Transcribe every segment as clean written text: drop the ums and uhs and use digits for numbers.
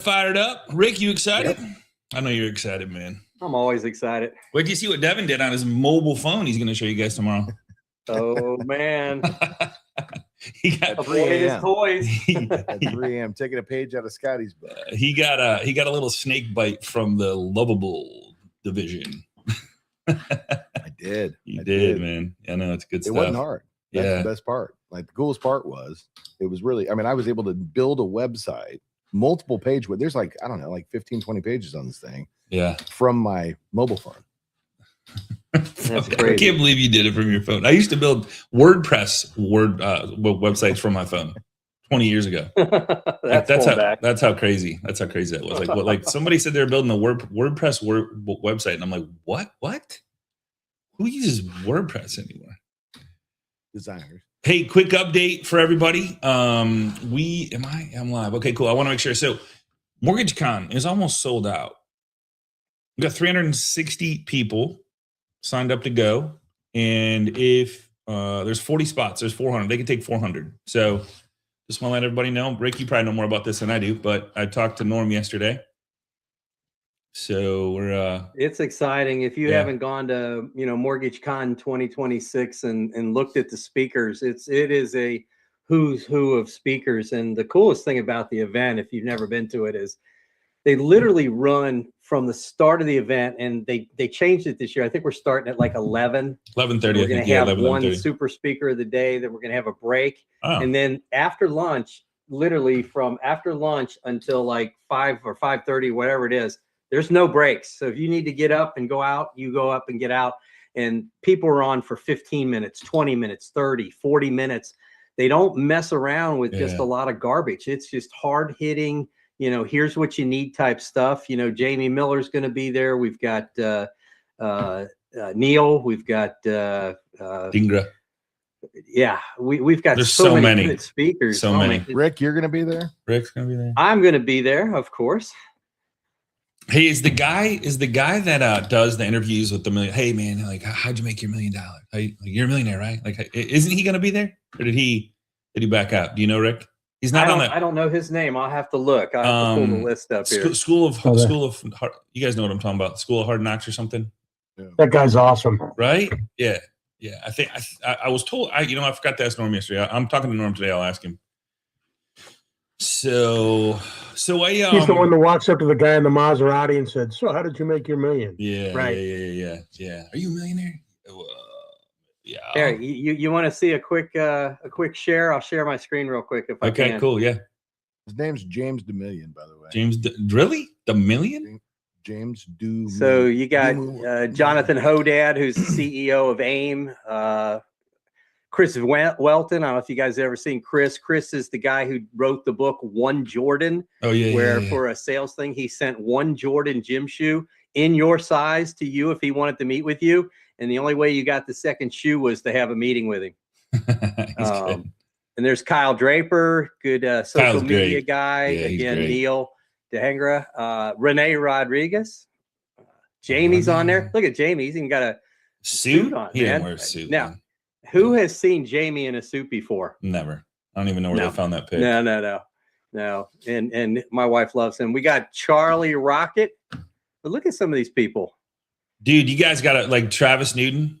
Fired up. Rick, you excited? Yep. I know you're excited, man. I'm always excited. Wait till you see what Devin did on his mobile phone. He's going to show you guys tomorrow. Oh, man. He got 3 a.m. toys. At 3 a.m. taking a page out of Scotty's book. He got a little snake bite from the Lovable division. I did. You did, man. I know, it's good stuff. It wasn't hard. That's the best part. Like, the coolest part was, it was really, I mean, I was able to build a website, multiple page where there's like, I don't know, like 15, 20 pages on this thing. Yeah. From my mobile phone. That's crazy. I can't believe you did it from your phone. I used to build WordPress websites from my phone 20 years ago. That's how crazy that was. Like somebody said they were building a WordPress website, and I'm like, what? Who uses WordPress anymore? Designers. Hey, quick update for everybody. I'm live. Okay, cool. I want to make sure. So MortgageCon is almost sold out. We got 360 people signed up to go. And if there's 40 spots, there's 400. They can take 400. So just want to let everybody know. Rick, you probably know more about this than I do, but I talked to Norm yesterday. So we're it's exciting. If you haven't gone to MortgageCon 2026 and looked at the speakers, it is a who's who of speakers. And the coolest thing about the event, if you've never been to it, is they literally run from the start of the event, and they changed it this year. I think we're starting at like 11:30. We're going to have one super speaker of the day. Then we're going to have a break, and then after lunch, literally from after lunch until like 5 or 5:30, whatever it is. There's no breaks. So if you need to get up and go out, you go up and get out. And people are on for 15 minutes, 20 minutes, 30, 40 minutes. They don't mess around with just a lot of garbage. It's just hard hitting, here's what you need type stuff. Jamie Miller's going to be there. We've got Neil. We've got Dingra. Yeah, we've got There's so many good speakers. So many. Rick, you're going to be there? Rick's going to be there. I'm going to be there, of course. Hey, is the guy that does the interviews with the million? Hey, man, like, how'd you make your $1 million? You're a millionaire, right? Like, isn't he going to be there, or did he back out? Do you know, Rick? He's not on that. I don't know his name. I'll have to look. I have to pull the list up here. School of you guys know what I'm talking about? School of Hard Knocks or something. Yeah. That guy's awesome, right? Yeah. I think I was told. I forgot to ask Norm yesterday. I'm talking to Norm today. I'll ask him. So he's the one that walks up to the guy in the Maserati and said, "So, how did you make your million?" Yeah, right. Yeah. Are you a millionaire? Yeah. There, you want to see a quick share? I'll share my screen real quick if I can. Okay, cool. Yeah. His name's James DeMillion, by the way. Really? DeMillion? James DeMillion. So you got Jonathan Hodad, who's the CEO of AIM. Chris Welton. I don't know if you guys have ever seen Chris. Chris is the guy who wrote the book One Jordan. Oh, yeah. Where for a sales thing, he sent one Jordan gym shoe in your size to you if he wanted to meet with you. And the only way you got the second shoe was to have a meeting with him. And there's Kyle Draper, good social media guy. Yeah, again, Neil DeHangra, Renee Rodriguez. Jamie's on there. Look at Jamie. He's even got a suit on. He didn't wear a suit. Now, who has seen Jamie in a suit before? Never. I don't even know where they found that pic. No. And my wife loves him. We got Charlie Rocket. But look at some of these people. Dude, you guys got like Travis Newton.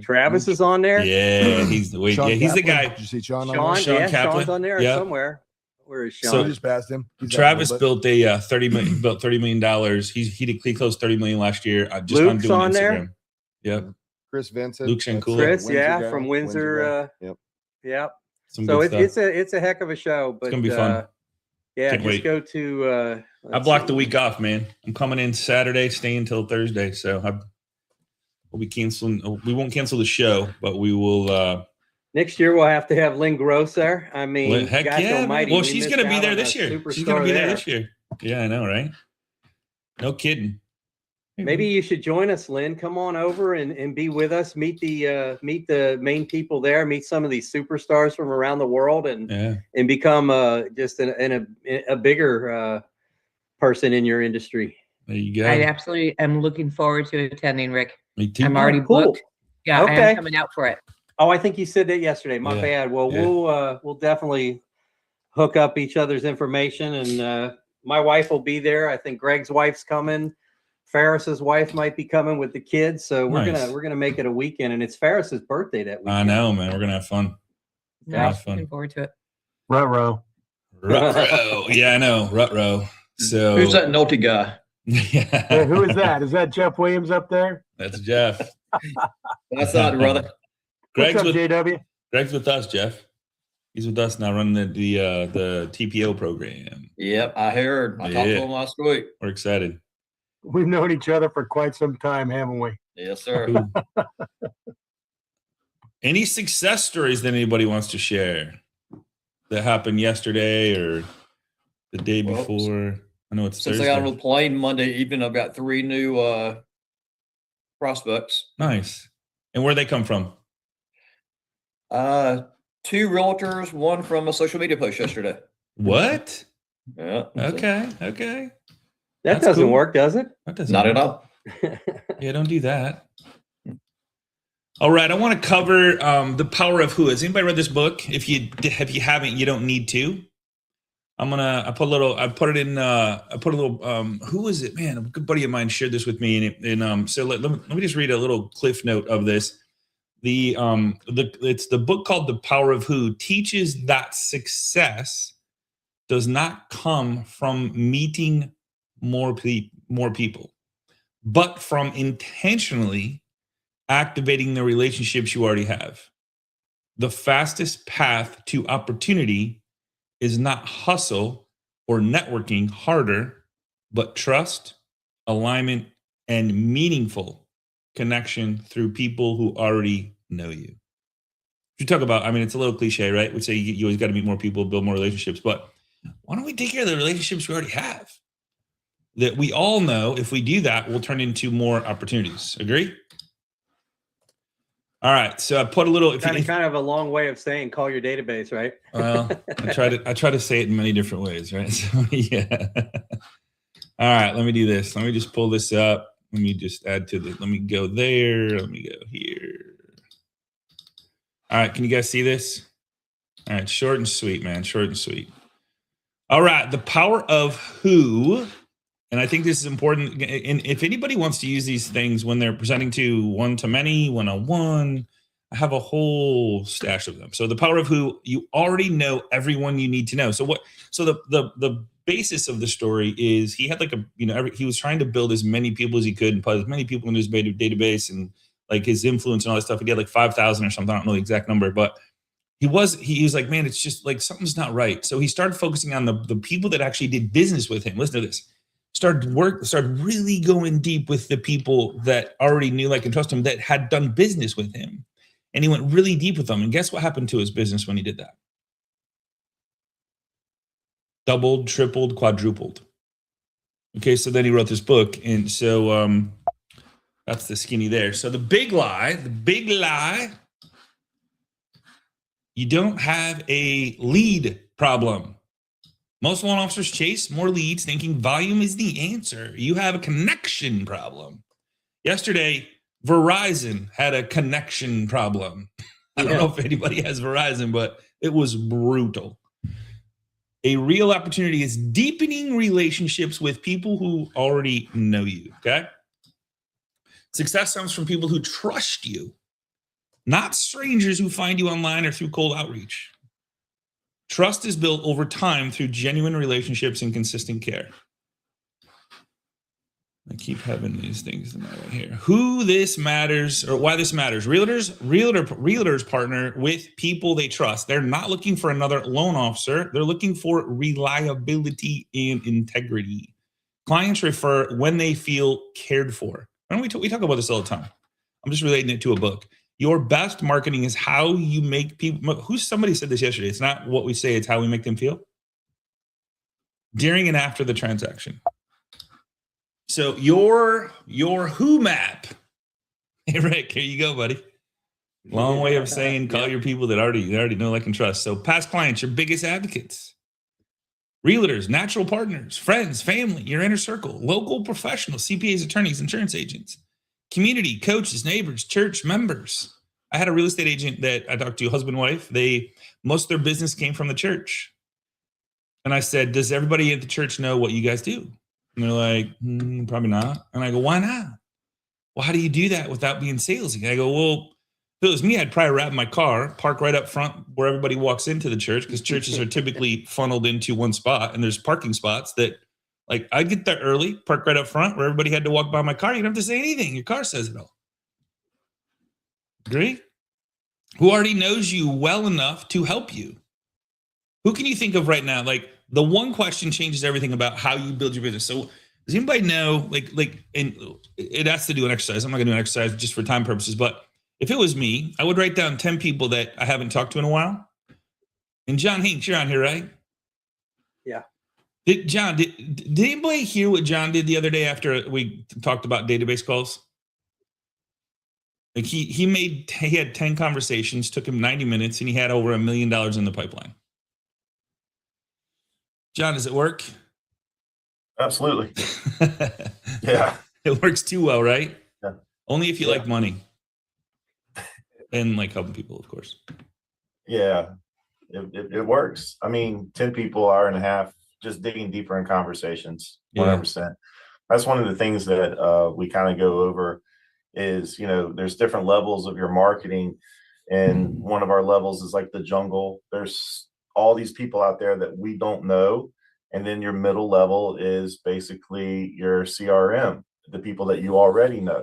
Travis is on there. Yeah, he's the guy. Did you see Sean? Sean Kaplan. Sean's on there somewhere. Where is Sean? So just passed him. Travis built a $30 million. He closed $30 million last year. Just Luke's on doing on Instagram. there. Yep. Chris Vincent. Luke Shankula. Chris, from Windsor. Yep. So it's a heck of a show. But it's gonna be fun. Can't wait. Go to. I blocked the week off, man. I'm coming in Saturday, staying until Thursday. So we'll be canceling. We won't cancel the show, but we will. Next year we'll have to have Lynn Gross there. I mean, heck yeah! Almighty, well, she's gonna be there this year. She's gonna be there this year. Yeah, I know, right? No kidding. Maybe you should join us, Lynn. Come on over and be with us. Meet the main people there. Meet some of these superstars from around the world, and become just a bigger person in your industry. There you go. I absolutely am looking forward to attending, Rick. Me too. I'm already booked. Yeah, okay. I am coming out for it. Oh, I think you said that yesterday. My bad. Well, we'll definitely hook up each other's information and my wife will be there. I think Greg's wife's coming. Ferris's wife might be coming with the kids. So we're gonna make it a weekend, and it's Ferris's birthday that weekend. I know, man. We're gonna have fun. Nice. Looking forward to it. Ruh-roh. Ruh-roh. Yeah, I know. Ruh-roh. So who's that naughty guy? Yeah. Hey, who is that? Is that Jeff Williams up there? That's Jeff. That's not brother. What's up, JW? Greg's with us, Jeff. He's with us now running the TPO program. Yep, I heard. I talked to him last week. We're excited. We've known each other for quite some time, haven't we? Yes, sir. Any success stories that anybody wants to share that happened yesterday or the day before? I know it's Since Thursday. I got on the plane Monday evening, I've got 3 new prospects. Nice. And where they come from? 2 realtors, 1 from a social media post yesterday. What? Yeah. Okay. That doesn't work, does it? That doesn't Not work. at all. Yeah, don't do that. All right, I want to cover The Power of Who. Has anybody read this book? If you haven't, you don't need to. I put a little who is it? Man, a good buddy of mine shared this with me, and so let me just read a little cliff note of this. It's the book called The Power of Who, teaches that success does not come from meeting more people, but from intentionally activating the relationships you already have. The fastest path to opportunity is not hustle or networking harder, but trust, alignment, and meaningful connection through people who already know you. You talk about, I mean, it's a little cliche, right? We say you always got to meet more people, build more relationships, but why don't we take care of the relationships we already have? That we all know if we do that, we'll turn into more opportunities. Agree? All right. So I put a little kind of a long way of saying call your database, right? Well, I try to say it in many different ways, right? So yeah. All right, let me do this. Let me just pull this up. Let me just add to the, let me go there. Let me go here. All right, can you guys see this? All right, short and sweet, man. Short and sweet. All right, The Power of Who. And I think this is important. And if anybody wants to use these things when they're presenting to one-to-many, one-on-one, I have a whole stash of them. So The Power of Who, you already know everyone you need to know. So the basis of the story is he had like he was trying to build as many people as he could and put as many people in his database and like his influence and all that stuff. He had like 5,000 or something. I don't know the exact number, but he was like, man, it's just like something's not right. So he started focusing on the people that actually did business with him. Listen to this. Started really going deep with the people that already knew, like, and trust him, that had done business with him. And he went really deep with them. And guess what happened to his business when he did that? Doubled, tripled, quadrupled. Okay, so then he wrote this book. And so that's the skinny there. So the big lie, you don't have a lead problem. Most loan officers chase more leads thinking volume is the answer. You have a connection problem. Yesterday, Verizon had a connection problem. I don't know if anybody has Verizon, but it was brutal. A real opportunity is deepening relationships with people who already know you, okay? Success comes from people who trust you, not strangers who find you online or through cold outreach. Trust is built over time through genuine relationships and consistent care. I keep having these things in my way here. Who this matters or why this matters. Realtors partner with people they trust. They're not looking for another loan officer. They're looking for reliability and integrity. Clients refer when they feel cared for. And we talk about this all the time. I'm just relating it to a book. Your best marketing is how you make people. Somebody said this yesterday. It's not what we say, it's how we make them feel during and after the transaction. So your who map. Hey, Rick, here you go, buddy. Long way of saying call your people that already know, like, and trust. So past clients, your biggest advocates. Realtors, natural partners, friends, family, your inner circle, local professionals, CPAs, attorneys, insurance agents. Community, coaches, neighbors, church members. I had a real estate agent that I talked to, husband, wife. Most of their business came from the church. And I said, does everybody at the church know what you guys do? And they're like, probably not. And I go, why not? Well, how do you do that without being salesy? I go, well, if it was me, I'd probably wrap my car, park right up front where everybody walks into the church, because churches are typically funneled into one spot, and there's parking spots that, like, I'd get there early, park right up front where everybody had to walk by my car. You don't have to say anything. Your car says it all. Agree? Who already knows you well enough to help you? Who can you think of right now? Like, the one question changes everything about how you build your business. So does anybody know, and it has to do an exercise. I'm not gonna do an exercise just for time purposes, but if it was me, I would write down 10 people that I haven't talked to in a while. And John Hinks, you're on here, right? Yeah. Did anybody hear what John did the other day after we talked about database calls? Like he had 10 conversations, took him 90 minutes, and he had over $1 million in the pipeline. John, does it work? Absolutely. Yeah. It works too well, right? Yeah. Only if you like money. And like helping people, of course. Yeah, it works. I mean, 10 people, hour and a half, just digging deeper in conversations, 100%. That's one of the things that we kind of go over is, there's different levels of your marketing. And one of our levels is like the jungle. There's all these people out there that we don't know. And then your middle level is basically your CRM, the people that you already know.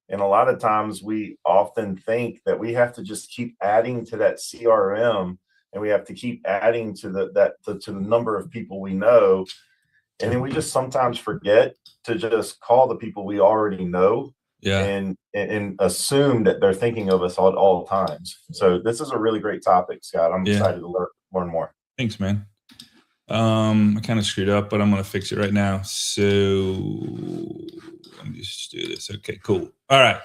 And a lot of times we often think that we have to just keep adding to that CRM, and we have to keep adding to the number of people we know. And then we just sometimes forget to just call the people we already know and assume that they're thinking of us at all times. So this is a really great topic, Scott. I'm excited to learn more. Thanks, man. I kind of screwed up, but I'm going to fix it right now. So let me just do this. Okay, cool. All right.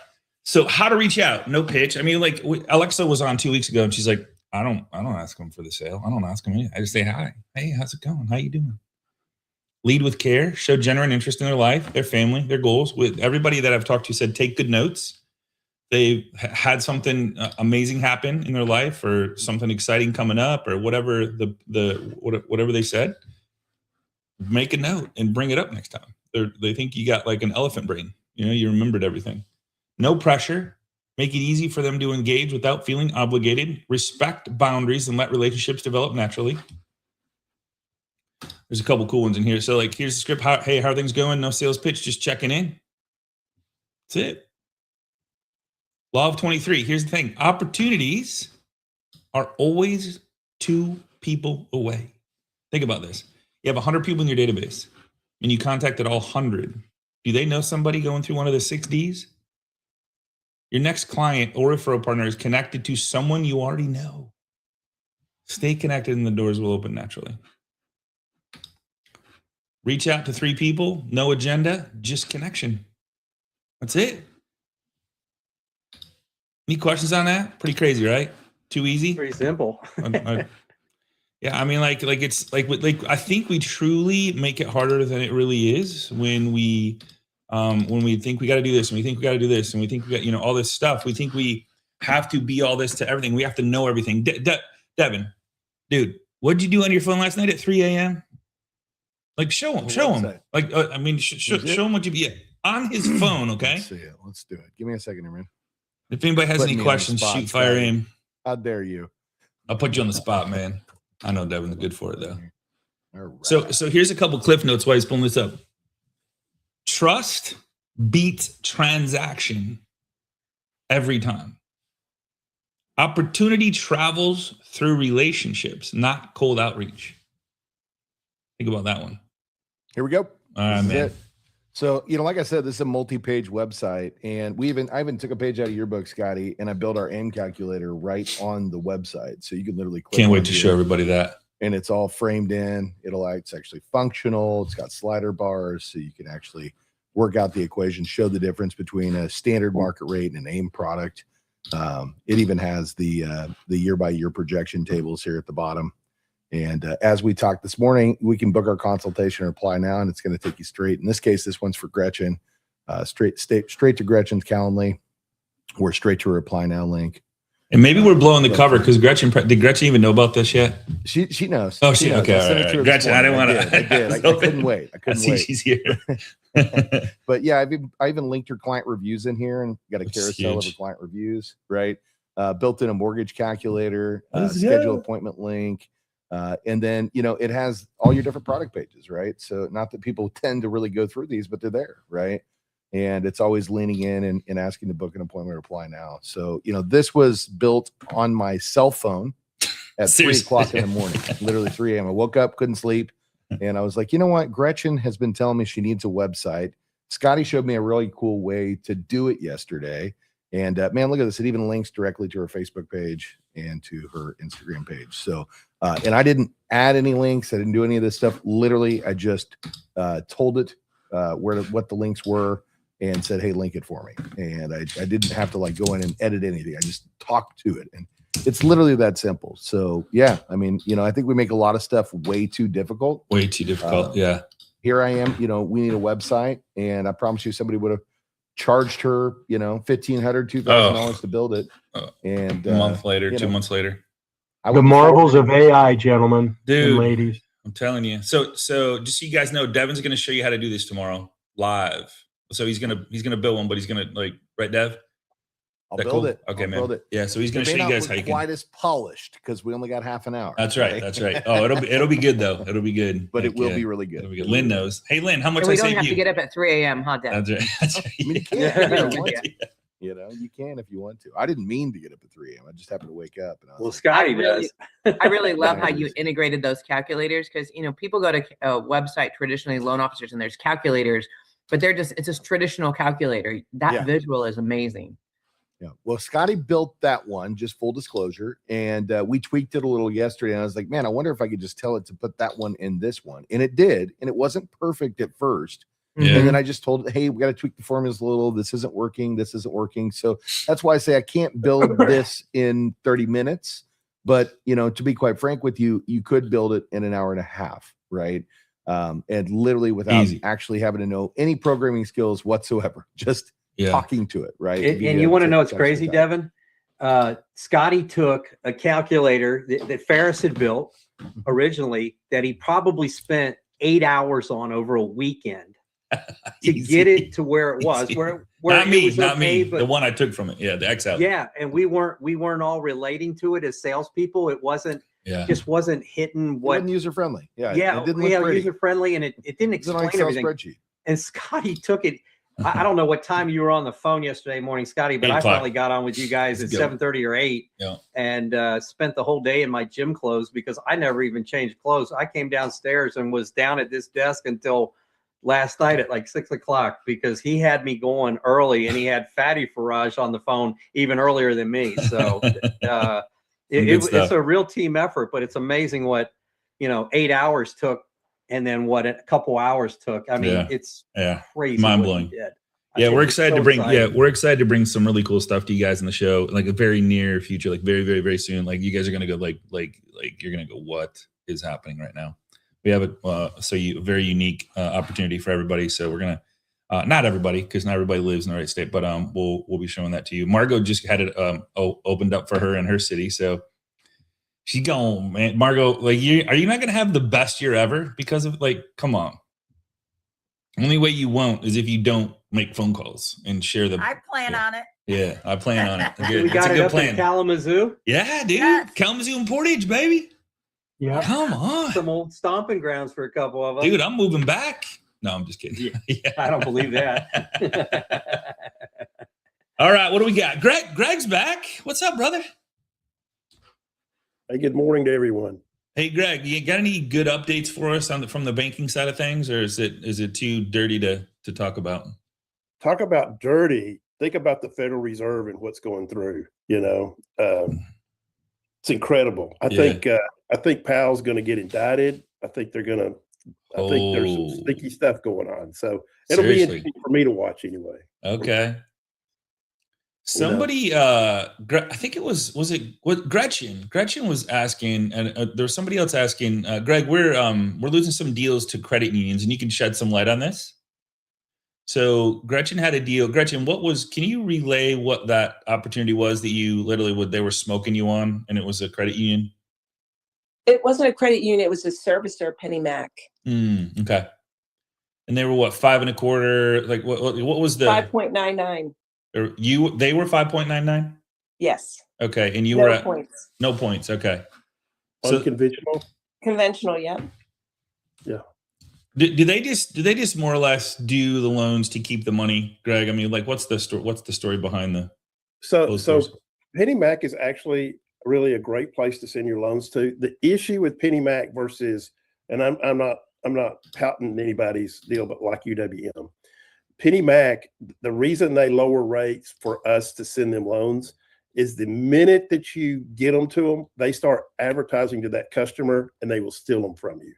So how to reach out? No pitch. I mean, like Alexa was on 2 weeks ago, and she's like, I don't ask them for the sale. I don't ask them anything. I just say hi. Hey, how's it going? How you doing? Lead with care. Show genuine interest in their life, their family, their goals. With everybody that I've talked to said, take good notes. They've had something amazing happen in their life, or something exciting coming up, or whatever whatever they said. Make a note and bring it up next time. They think you got like an elephant brain. You remembered everything. No pressure. Make it easy for them to engage without feeling obligated. Respect boundaries and let relationships develop naturally. There's a couple cool ones in here. So like, here's the script. Hey, how are things going? No sales pitch, just checking in. That's it. Law of 23. Here's the thing. Opportunities are always 2 people away. Think about this. You have 100 people in your database, and you contacted all 100. Do they know somebody going through one of the 6 Ds? Your next client or referral partner is connected to someone you already know. Stay connected and the doors will open naturally. Reach out to 3 people, no agenda, just connection. That's it. Any questions on that? Pretty crazy, right? Too easy? Pretty simple. Yeah, I mean, like it's like I think we truly make it harder than it really is when we think we got to do this, and we think we got to do this, and we think we got all this stuff. We think we have to be all this to everything. We have to know everything. Devin, dude, what'd you do on your phone last night at 3 a.m.? Like, show him. Like, I mean, show him what you did on his phone. Okay. Let's see it. Let's do it. Give me a second here, man. If anybody has any questions, shoot, fire, aim. How dare you? I'll put you on the spot, man. I know Devin's good for it though. All right. So here's a couple cliff notes while he's pulling this up. Trust beats transaction every time. Opportunity travels through relationships, not cold outreach. Think about that one. Here we go. All right, man. So, like I said, this is a multi-page website, and I even took a page out of your book, Scotty, and I built our aim calculator right on the website. So you can literally click. Can't wait to show everybody that. And it's all framed in. It's actually functional. It's got slider bars, so you can actually work out the equation, show the difference between a standard market rate and an aim product. It even has the year-by-year projection tables here at the bottom. And as we talked this morning, we can book our consultation or apply now, and it's going to take you straight. In this case, this one's for Gretchen, straight to Gretchen's Calendly, or straight to her apply now link. And maybe we're blowing the cover because did Gretchen even know about this yet? She knows. Oh, she knows. okay. I sent it to her this Gretchen, I didn't want morning. to. I couldn't wait. I couldn't wait. She's here. But yeah, I even linked her client reviews in here and got a That's carousel huge. of her client reviews, right? Built in a mortgage calculator, schedule appointment link. And then, it has all your different product pages, right? So not that people tend to really go through these, but they're there, right? And it's always leaning in and asking to book an appointment or apply now. So, this was built on my cell phone at 3 o'clock in the morning, literally 3 a.m. I woke up, couldn't sleep. And I was like, you know what? Gretchen has been telling me she needs a website. Scotty showed me a really cool way to do it yesterday. And man, look at this. It even links directly to her Facebook page and to her Instagram page. So, and I didn't add any links. I didn't do any of this stuff. Literally, I just told it what the links were and said, hey, link it for me. And I didn't have to go in and edit anything. I just talked to it. And it's literally that simple. So yeah, I mean, I think we make a lot of stuff way too difficult. Way too difficult. Yeah. Here I am, we need a website. And I promise you somebody would have charged her, $1,500, $2,000 to build it. And a month later, 2 months later. The marvels of AI, gentlemen and ladies. I'm telling you. So just so you guys know, Devin's going to show you how to do this tomorrow live. So he's gonna build one, but he's gonna right, Dev? I'll build it. Okay, man. Build it. Yeah, so he's gonna show you guys how you can. Quite as polished because we only got half an hour. That's right. That's right. Oh, it'll be good though. It'll be good. But it will be really good. It'll be good. Lynn knows. Hey, Lynn, how much we I don't saved have you? to get up at 3 a.m., huh, Dev? That's right. That's right. I mean, you can if you want to. You can if you want to. I didn't mean to get up at 3 a.m. I just happened to wake up. And well, Scotty does. I really love how you integrated those calculators because people go to a website, traditionally loan officers, and there's calculators, but it's just traditional calculator. That visual is amazing. Yeah. Well, Scotty built that one, just full disclosure. And we tweaked it a little yesterday. And I was like, man, I wonder if I could just tell it to put that one in this one. And it did. And it wasn't perfect at first. Yeah. And then I just told it, hey, we got to tweak the formulas a little. This isn't working. This isn't working. So that's why I say I can't build this in 30 minutes. But, to be quite frank with you, you could build it in an hour and a half, right? And literally without actually having to know any programming skills whatsoever, just talking to it, right? And you want to know what's crazy, Devin? Scotty took a calculator that Ferris had built originally that he probably spent 8 hours on over a weekend to get it to where it was. Where not me, it was not okay, me. The one I took from it, the XL. Yeah, and we weren't all relating to it as salespeople. It wasn't. Just wasn't hitting what. It wasn't user friendly. It didn't look user friendly, and it didn't explain everything. Spreadsheet. And Scotty took it. I don't know what time you were on the phone yesterday morning, Scotty, but I finally got on with you guys at 7:30 or 8 and spent the whole day in my gym clothes because I never even changed clothes. I came downstairs and was down at this desk until last night at 6 o'clock because he had me going early and he had Fatty Faraj on the phone even earlier than me. So it's a real team effort, but it's amazing what, 8 hours took. And then what a couple hours took. I mean, it's crazy. Mind blowing. Yeah, we're excited to bring. Excited. Yeah, we're excited to bring some really cool stuff to you guys in the show, like a very near future, like very, very, very soon. Like you guys are gonna go, like you're gonna go, what is happening right now? We have a very unique opportunity for everybody. So we're gonna, not everybody, because not everybody lives in the right state, but we'll be showing that to you. Margot just had it opened up for her in her city, so. She's gone, man. Margot, are you not going to have the best year ever because of come on. Only way you won't is if you don't make phone calls and share them. I plan on it. Yeah, I plan on it. Good. We got it up in Kalamazoo. Yeah, dude. Yes. Kalamazoo and Portage, baby. Yeah. Come on. Some old stomping grounds for a couple of us. Dude, I'm moving back. No, I'm just kidding. Yeah. I don't believe that. All right, what do we got? Greg's back. What's up, brother? Hey, good morning to everyone. Hey, Greg, you got any good updates for us from the banking side of things, or is it too dirty to talk about? Talk about dirty. Think about the Federal Reserve and what's going through. It's incredible. I think Powell's going to get indicted. I think there's some sticky stuff going on. So it'll be interesting for me to watch anyway. Okay. Somebody, I think it was Gretchen? Gretchen was asking, and there was somebody else asking, Greg, we're losing some deals to credit unions, and you can shed some light on this. So Gretchen had a deal. Gretchen, can you relay what that opportunity was that you literally they were smoking you on, and it was a credit union? It wasn't a credit union. It was a servicer, Penny Mac. Okay. And they were what, 5.25? Like what was the 5.99? They were 5.99? Yes. Okay. And you no were at points. No points. Okay. So unconventional? Conventional, yeah. Yeah. Do they just more or less do the loans to keep the money, Greg? I mean, like what's the story behind the So Penny Mac is actually really a great place to send your loans to. The issue with Penny Mac versus, and I'm not pouting anybody's deal, but like UWM, Penny Mac, the reason they lower rates for us to send them loans is the minute that you get them to them, they start advertising to that customer and they will steal them from you.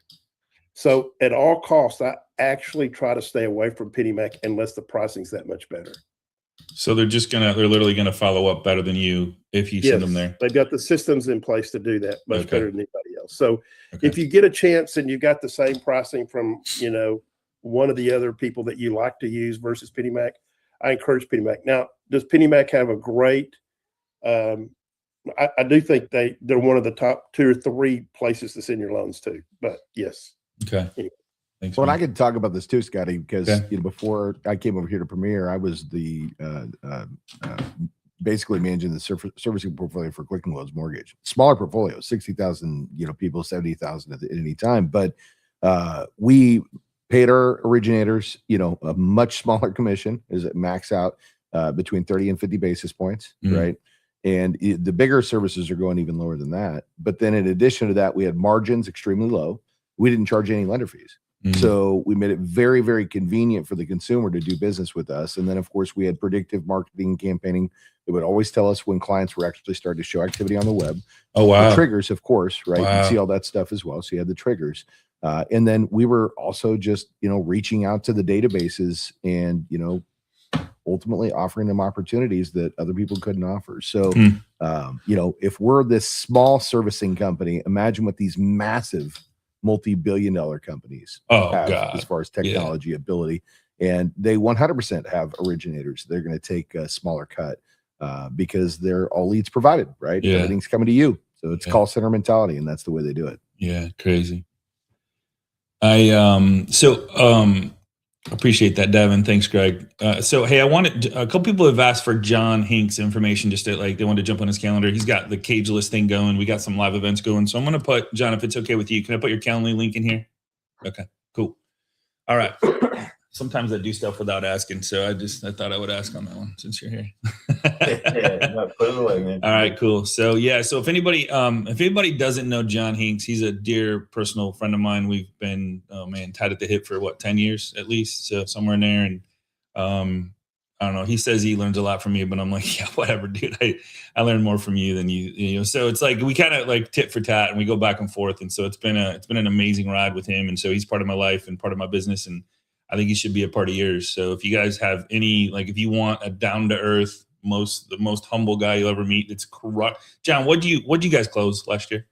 So at all costs, I actually try to stay away from Penny Mac unless the pricing's that much better. So they're literally gonna follow up better than you if you send them there. They've got the systems in place to do that much better than anybody else. So if you get a chance and you've got the same pricing from, one of the other people that you like to use versus Penny Mac, I encourage Penny Mac. Now, does Penny Mac have a great, I do think they're one of the top 2 or 3 places to send your loans to, but yes. Okay. Anyway. Thanks. Well, I could talk about this too, Scotty, because before I came over here to Premier, I was the basically managing the servicing portfolio for Quicken Loans Mortgage. Smaller portfolio, 60,000 people, 70,000 at any time, but we paid our originators a much smaller commission, is it max out between 30 and 50 basis points, right? And the bigger services are going even lower than that. But then in addition to that, we had margins extremely low. We didn't charge any lender fees. So we made it very, very convenient for the consumer to do business with us. And then, of course, we had predictive marketing campaigning that would always tell us when clients were actually starting to show activity on the web. Oh, wow. The triggers, of course, right? Wow. You see all that stuff as well. So you had the triggers. And then we were also just, reaching out to the databases and, ultimately offering them opportunities that other people couldn't offer. So, if we're this small servicing company, imagine what these massive multi-billion-dollar companies have as far as technology ability. And they 100% have originators. They're going to take a smaller cut because they're all leads provided, right? Yeah. Everything's coming to you. So it's call center mentality, and that's the way they do it. Yeah, crazy. Appreciate that, Devin. Thanks, Greg. So, hey, a couple people have asked for John Hink's information, just to, they wanted to jump on his calendar. He's got the Cageless thing going. We got some live events going. So I'm going to put, John, if it's okay with you, can I put your Calendly link in here? Okay, cool. All right. Sometimes I do stuff without asking. So I thought I would ask on that one since you're here. Put it away, man. All right, cool. So if anybody doesn't know John Hinks, he's a dear personal friend of mine. We've been, tied at the hip for 10 years at least, so somewhere in there. And I don't know. He says he learns a lot from me, but I'm like, yeah, whatever, dude. I learn more from you than you. So it's like we kind of tit for tat, and we go back and forth. And so it's been an amazing ride with him. And so he's part of my life and part of my business, and I think he should be a part of yours. So if you guys have any, if you want a down to earth, the most humble guy you'll ever meet, it's corrupt. John, what'd you guys close last year?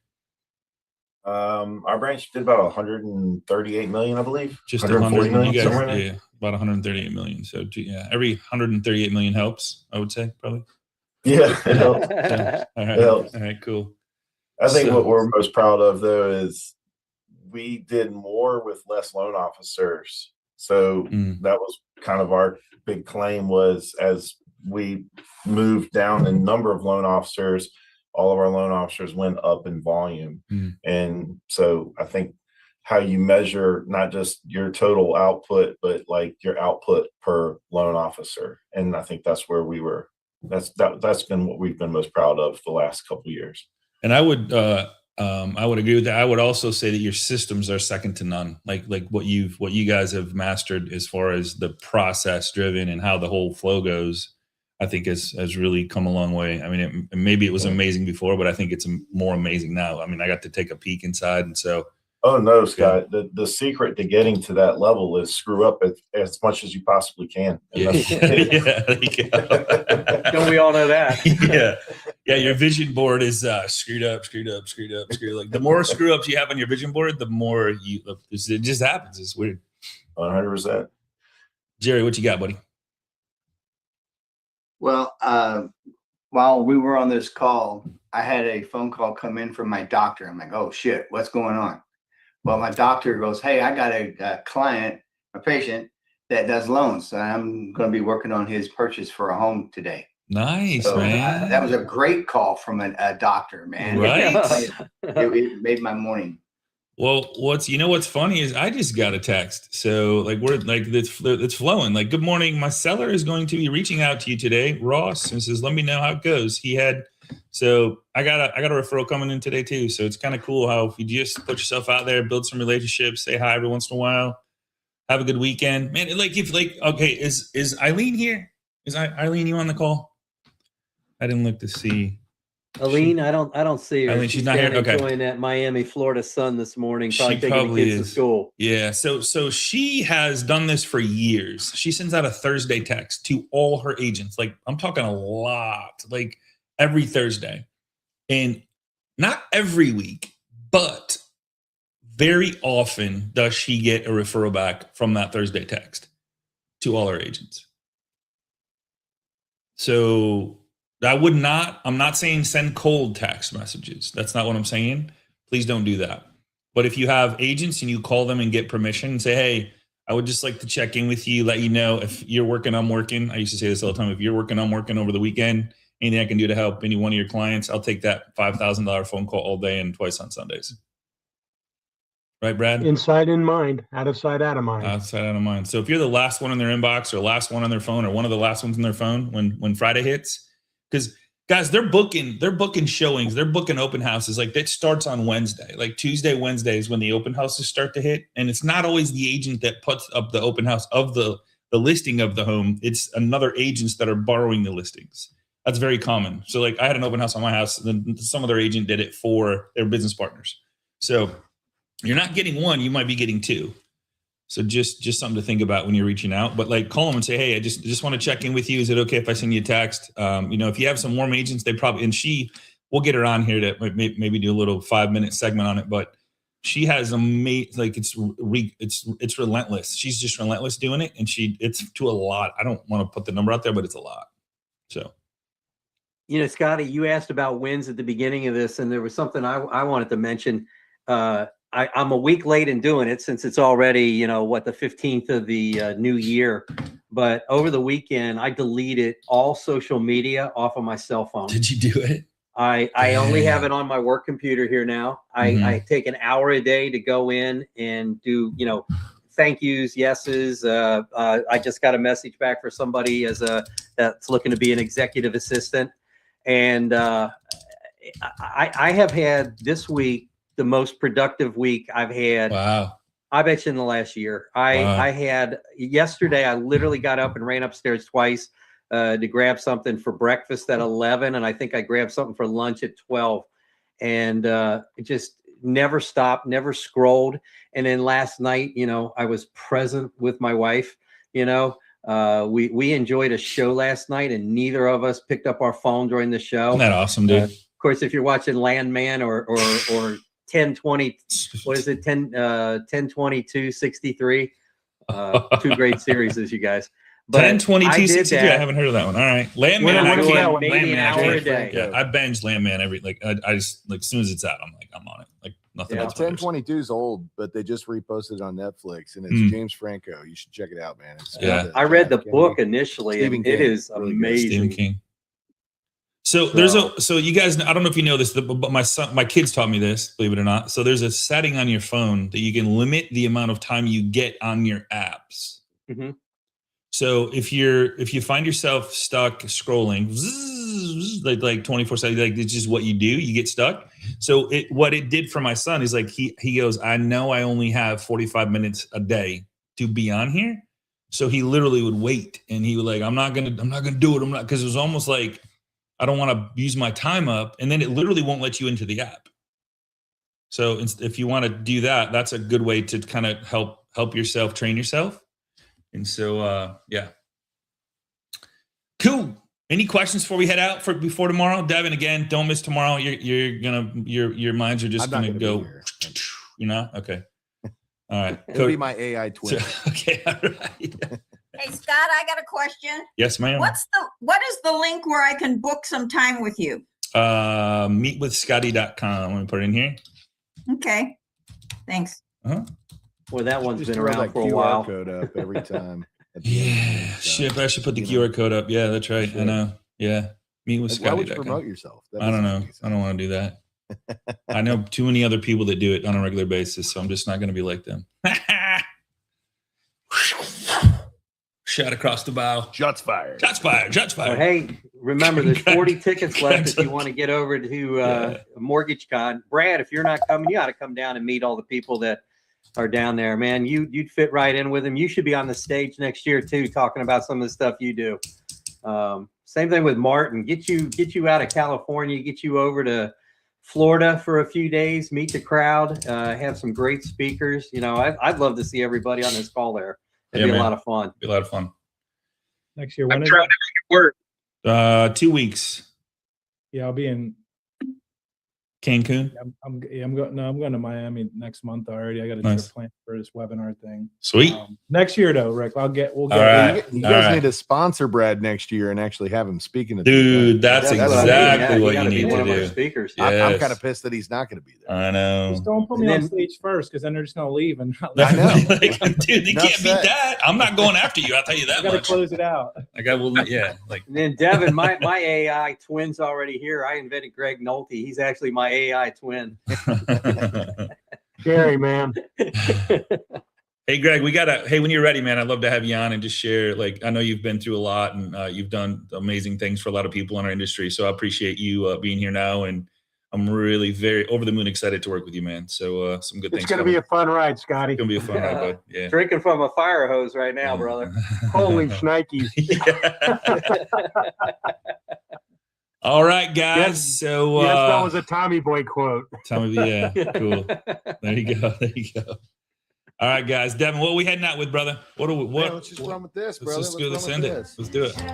Our branch did about 138 million, I believe. Just 140 million. You guys, about 138 million. So every 138 million helps, I would say, probably. Yeah, it helps. All right. It helps. All right, cool. I think what we're most proud of though is we did more with less loan officers. So that was kind of our big claim, was as we moved down in number of loan officers, all of our loan officers went up in volume. And so I think how you measure not just your total output, but your output per loan officer. And I think that's where we were. That's been what we've been most proud of the last couple of years. And I would agree with that. I would also say that your systems are second to none. Like what you guys have mastered as far as the process driven and how the whole flow goes, I think has really come a long way. I mean, maybe it was amazing before, but I think it's more amazing now. I mean, I got to take a peek inside, and so. Oh no, Scott! The secret to getting to that level is screw up as much as you possibly can. Yeah, there you go. Don't we all know that? Yeah. Your vision board is screwed up. The more screw ups you have on your vision board, the more it just happens. It's weird. 100%. Jerry, what you got, buddy? Well, while we were on this call, I had a phone call come in from my doctor. I'm like, oh shit, what's going on? Well, my doctor goes, hey, I got a client, a patient that does loans. And I'm going to be working on his purchase for a home today. Nice, So, man. that was a great call from a doctor, man. Right? It made my morning. Well, what's funny is I just got a text. So like we're like it's flowing. Like, good morning. My seller is going to be reaching out to you today, Ross, and says, let me know how it goes. So I got a referral coming in today too. So it's kind of cool how if you just put yourself out there, build some relationships, say hi every once in a while, have a good weekend, man. Okay, is Eileen here? Is Eileen you on the call? I didn't look to see. Eileen, I don't see her. Eileen, she's not here. Okay. Enjoying that Miami, Florida sun this morning. Probably taking probably the kids to school. Yeah. So she has done this for years. She sends out a Thursday text to all her agents. Like, I'm talking a lot, like every Thursday. And not every week, but very often does she get a referral back from that Thursday text to all her agents. So I'm not saying send cold text messages. That's not what I'm saying. Please don't do that. But if you have agents and you call them and get permission and say, hey, I would just like to check in with you, let you know if you're working, I'm working. I used to say this all the time. If you're working, I'm working over the weekend. Anything I can do to help any one of your clients, I'll take that $5,000 phone call all day and twice on Sundays. Right, Brad? Inside in mind, out of sight, out of mind. Outside, out of mind. So if you're the last one in their inbox or last one on their phone or one of the last ones in their phone when Friday hits, because guys, they're booking showings, they're booking open houses. Like that starts on Wednesday. Like Tuesday, Wednesday is when the open houses start to hit. And it's not always the agent that puts up the open house of the listing of the home. It's another agents that are borrowing the listings. That's very common. So like I had an open house on my house, and then some other agent did it for their business partners. So you're not getting one, you might be getting two. So just something to think about when you're reaching out. But like call them and say, hey, I just want to check in with you. Is it okay if I send you a text? If you have some warm agents, we'll get her on here to maybe do a little 5-minute segment on it. But she has it's relentless. She's just relentless doing it, and it's to a lot. I don't want to put the number out there, but it's a lot. So. Scotty, you asked about wins at the beginning of this, and there was something I wanted to mention. I'm a week late in doing it since it's already, the 15th of the new year. But over the weekend, I deleted all social media off of my cell phone. Did you do it? I only have it on my work computer here now. I take an hour a day to go in and do, thank yous, yeses. I just got a message back for somebody that's looking to be an executive assistant. And I have had this week the most productive week I've had. Wow. I bet you in the last year. I had yesterday, I literally got up and ran upstairs twice to grab something for breakfast at 11. And I think I grabbed something for lunch at 12. And it just never stopped, never scrolled. And then last night, I was present with my wife. We enjoyed a show last night, and neither of us picked up our phone during the show. Isn't that awesome, dude? Of course, if you're watching Landman or 1020, what is it? 10/22/63. Two great series, as you guys. 10/22/63. I haven't heard of that one. All right, Landman. Maybe an hour a day. Yeah, I binge Landman I just like as soon as it's out, I'm on it. Like nothing else. 10/22 is old, but they just reposted it on Netflix, and it's James Franco. You should check it out, man. I read the book initially, and it is amazing. Stephen King. So so you guys, I don't know if you know this, but my kids taught me this, believe it or not. So there's a setting on your phone that you can limit the amount of time you get on your apps. Mm-hmm. So if you find yourself stuck scrolling, like 24/7, like it's just what you do, you get stuck. So what it did for my son is like he goes, I know I only have 45 minutes a day to be on here. So he literally would wait, and he would like, I'm not gonna do it. Because it was almost like, I don't want to use my time up, and then it literally won't let you into the app. So if you want to do that, that's a good way to kind of help yourself, train yourself. And so, yeah. Cool. Any questions before we head out before tomorrow? Devin, again, don't miss tomorrow. Your minds are just gonna go, okay. All right. It'll be my AI twin. Okay. All right. Hey, Scott, I got a question. Yes, ma'am. What is the link where I can book some time with you? Meetwithscotty.com. Let me put it in here. Okay. Thanks. Uh-huh. Well, that one's Just been throw around that for a QR while. code up every time. Yeah, shit. I should put the QR code up. Yeah, that's right. I know. Yeah. Meetwithscotty.com. Why would you promote yourself? I don't know. I don't want to do that. I know too many other people that do it on a regular basis, so I'm just not going to be like them. Shot across the bow. Shots fired. Shots fired. Shots fired. Well, hey, remember, there's 40 tickets left if you want to get over to Mortgage Con. Brad, if you're not coming, you ought to come down and meet all the people that are down there, man. You'd fit right in with them. You should be on the stage next year too, talking about some of the stuff you do. Same thing with Martin. Get you out of California, get you over to Florida for a few days, meet the crowd, have some great speakers. You know, I'd love to see everybody on this call there. It'd be a lot of fun. Be a lot of fun. Next year, when I'm is trying it? to make it work. 2 weeks. Yeah, I'll be in Cancun. I'm going. No, I'm going to Miami next month already. I got a Nice. trip planned for this webinar thing. Sweet. Next year though, Rick, we'll get. All right. You All guys right. need to sponsor Brad next year and actually have him speaking. Dude, that's Yeah, what I mean. exactly what gotta you be need one to of our do. speakers. I'm Yes. kind of pissed that he's not going to be there. I know. Just don't put me And on then- stage first, because then they're just gonna leave and not I know. Like, dude, you Enough can't beat said. that. I'm not going after you. I'll tell you that I gotta much. close it out. Like I will. Yeah. Like. And then Devin, my AI twin's already here. I invented Greg Nolte. He's actually my AI twin. Scary, man. Hey, Greg, hey, when you're ready, man, I'd love to have you on and just share. Like, I know you've been through a lot and you've done amazing things for a lot of people in our industry. So I appreciate you being here now. And I'm really very over the moon excited to work with you, man. So some good things. It's going to be a fun ride, Scotty. It's going to be a fun ride, bud. Yeah. Drinking from a fire hose right now, brother. Holy shnikes. All right, guys. Yes. So Yes, that was a Tommy Boy quote. Tommy, yeah, cool. There you go. There you go. All right, guys. Devin, what are we heading out with, brother? What? Yeah, let's just run with this, brother. Let's just go. Let's end it. Let's do it.